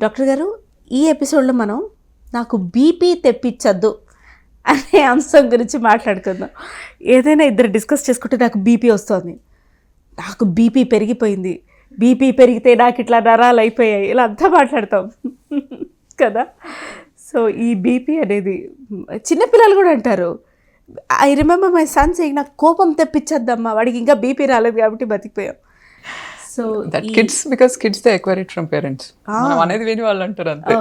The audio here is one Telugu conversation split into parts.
డాక్టర్ గారు, ఈ ఎపిసోడ్లో మనం నాకు బీపీ తెప్పించద్దు అనే అంశం గురించి మాట్లాడుకుందాం. ఏదైనా ఇద్దరు డిస్కస్ చేసుకుంటే నాకు బీపీ వస్తుంది, నాకు బీపీ పెరిగిపోయింది, బీపీ పెరిగితే నాకు ఇట్లా నరాలు అయిపోయాయి, ఇలా అంతా మాట్లాడతాం కదా. సో ఈ బీపీ అనేది చిన్నపిల్లలు కూడా అంటారు. I remember my son saying, నాకు కోపం తెప్పించద్దమ్మా, వాడికి ఇంకా బీపీ రాలేదు కాబట్టి బతికిపోయాం. So that kids, because kids they acquire it from parents. మనం అనేది విని వాళ్ళు అంటారు అంతే.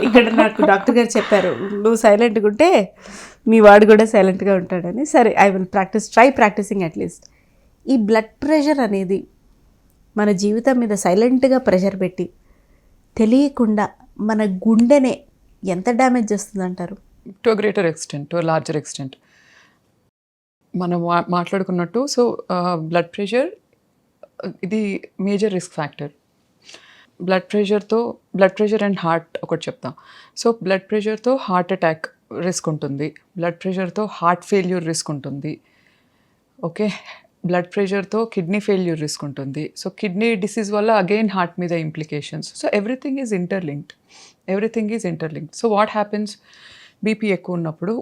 ఇక్కడ నాకు డాక్టర్ గారు చెప్పారు, నువ్వు సైలెంట్గా ఉంటే మీ వాడు కూడా సైలెంట్గా ఉంటాడని. సరే, I will try practicing at least. ఈ బ్లడ్ ప్రెషర్ అనేది మన జీవితం మీద సైలెంట్గా ప్రెషర్ పెట్టి తెలియకుండా మన గుండెనే ఎంత డ్యామేజ్ చేస్తుంది అంటారు? To greater extent, to larger extent. మనం మాట్లాడుకున్నట్టు, సో బ్లడ్ ప్రెషర్ ఇది major risk factor. Blood pressure and heart ఒకటి చెప్తాం. సో బ్లడ్ ప్రెషర్తో హార్ట్ అటాక్ రిస్క్ ఉంటుంది, బ్లడ్ ప్రెషర్తో హార్ట్ ఫెయిల్యూర్ రిస్క్ ఉంటుంది. ఓకే, బ్లడ్ ప్రెషర్తో కిడ్నీ ఫెయిల్యూర్ రిస్క్ ఉంటుంది. సో కిడ్నీ డిసీజ్ వల్ల అగైన్ హార్ట్ మీద implications. So everything is interlinked. So what happens, BP ఎక్కువ ఉన్నప్పుడు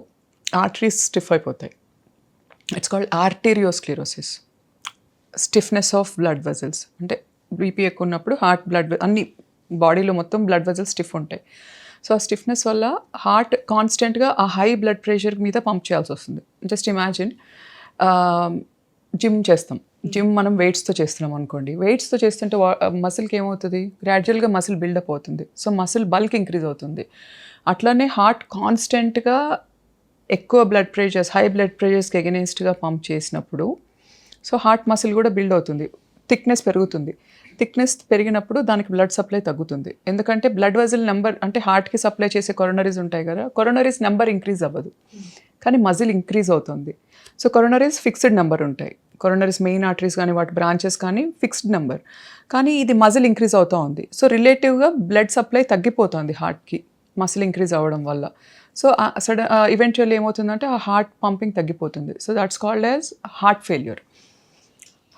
ఆర్టరీస్ స్టిఫ్ అయిపోతాయి. It's called arteriosclerosis, stiffness of blood vessels. అంటే బీపీ ఎక్కువ ఉన్నప్పుడు హార్ట్ బ్లడ్ అన్ని బాడీలో మొత్తం బ్లడ్ వెజల్స్ స్టిఫ్ ఉంటాయి. సో ఆ స్టిఫ్నెస్ వల్ల హార్ట్ కాన్స్టెంట్గా ఆ హై బ్లడ్ ప్రెషర్ మీద పంప్ చేయాల్సి వస్తుంది. జస్ట్ ఇమాజిన్, జిమ్ మనం వెయిట్స్తో చేస్తున్నాం అనుకోండి. వెయిట్స్తో చేస్తుంటే మసిల్కి ఏమవుతుంది, గ్రాడ్యువల్గా మసిల్ బిల్డప్ అవుతుంది. సో మసిల్ బల్క్ ఇంక్రీజ్ అవుతుంది. అట్లానే హార్ట్ కాన్స్టెంట్గా ఎక్కువ బ్లడ్ ప్రెషర్స్, హై బ్లడ్ ప్రెషర్స్కి ఎగెనెస్ట్గా పంప్ చేసినప్పుడు సో హార్ట్ మసిల్ కూడా బిల్డ్ అవుతుంది, థిక్నెస్ పెరుగుతుంది. థిక్నెస్ పెరిగినప్పుడు దానికి బ్లడ్ సప్లై తగ్గుతుంది. ఎందుకంటే బ్లడ్ వెజల్ నెంబర్, అంటే హార్ట్కి సప్లై చేసే కొరోనరీస్ ఉంటాయి కదా, కొరోనరీస్ నెంబర్ ఇంక్రీజ్ అవ్వదు కానీ మజిల్ ఇంక్రీజ్ అవుతుంది. సో కొరోనరీస్ ఫిక్స్డ్ నెంబర్ ఉంటాయి, కొరోనరీస్ మెయిన్ ఆర్టరీస్ కానీ వాటి బ్రాంచెస్ కానీ ఫిక్స్డ్ నెంబర్, కానీ ఇది మజిల్ ఇంక్రీజ్ అవుతూ ఉంది. సో రిలేటివ్గా బ్లడ్ సప్లై తగ్గిపోతుంది హార్ట్కి మసిల్ ఇంక్రీజ్ అవ్వడం వల్ల. సో ఈవెంచువల్లీ ఏమవుతుందంటే ఆ హార్ట్ పంపింగ్ తగ్గిపోతుంది. So that's called as heart failure.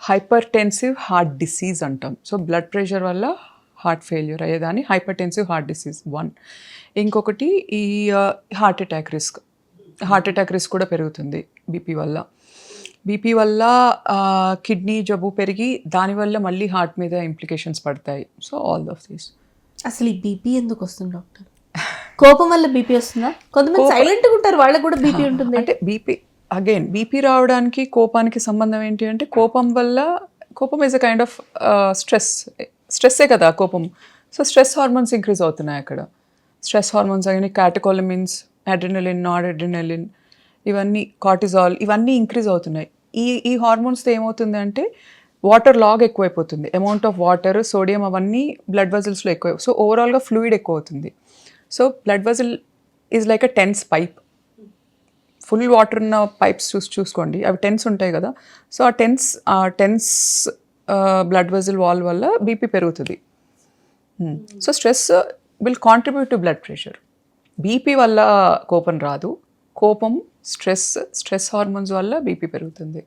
Hypertensive heart disease అంటాం. సో బ్లడ్ ప్రెషర్ వల్ల హార్ట్ ఫెయిల్యూర్ అయ్యేదాన్ని హైపర్టెన్సివ్ హార్ట్ డిసీజ్ 1. ఇంకొకటి ఈ హార్ట్ అటాక్ రిస్క్ కూడా పెరుగుతుంది బీపీ వల్ల కిడ్నీ జబ్బు పెరిగి దానివల్ల మళ్ళీ హార్ట్ మీద ఇంప్లికేషన్స్ పడతాయి. So all of these. అసలు ఈ బీపీ ఎందుకు వస్తుంది డాక్టర్? కోపం వల్ల బీపీ వస్తుందా? కొంతమంది సైలెంట్గా ఉంటారు, వాళ్ళకి కూడా బీపీ ఉంటుంది. అంటే బీపీ రావడానికి కోపానికి సంబంధం ఏంటి అంటే, కోపం ఈజ్ అ కైండ్ ఆఫ్ స్ట్రెస్సే కదా కోపం. సో స్ట్రెస్ హార్మోన్స్ ఇంక్రీజ్ అవుతున్నాయి అక్కడ. స్ట్రెస్ హార్మోన్స్ అని క్యాటకోలమిన్స్, అడ్రినలిన్, నార్ అడ్రినలిన్, ఇవన్నీ కార్టిజాల్, ఇవన్నీ ఇంక్రీజ్ అవుతున్నాయి. ఈ హార్మోన్స్తో ఏమవుతుంది అంటే వాటర్ లాగ్ ఎక్కువైపోతుంది, అమౌంట్ ఆఫ్ వాటర్, సోడియం అవన్నీ బ్లడ్ వెజల్స్లో ఎక్కువ. సో ఓవరాల్గా ఫ్లూయిడ్ ఎక్కువ అవుతుంది. So blood vessel is like a tense pipe. Full water ఉన్న పైప్స్ చూసుకోండి, అవి టెన్స్ ఉంటాయి కదా. సో ఆ టెన్స్ బ్లడ్ వెజల్ వాల్ వల్ల బీపీ పెరుగుతుంది. So stress will contribute to blood pressure. BP వల్ల కోపం రాదు, కోపం స్ట్రెస్ హార్మోన్స్ వల్ల బీపీ పెరుగుతుంది.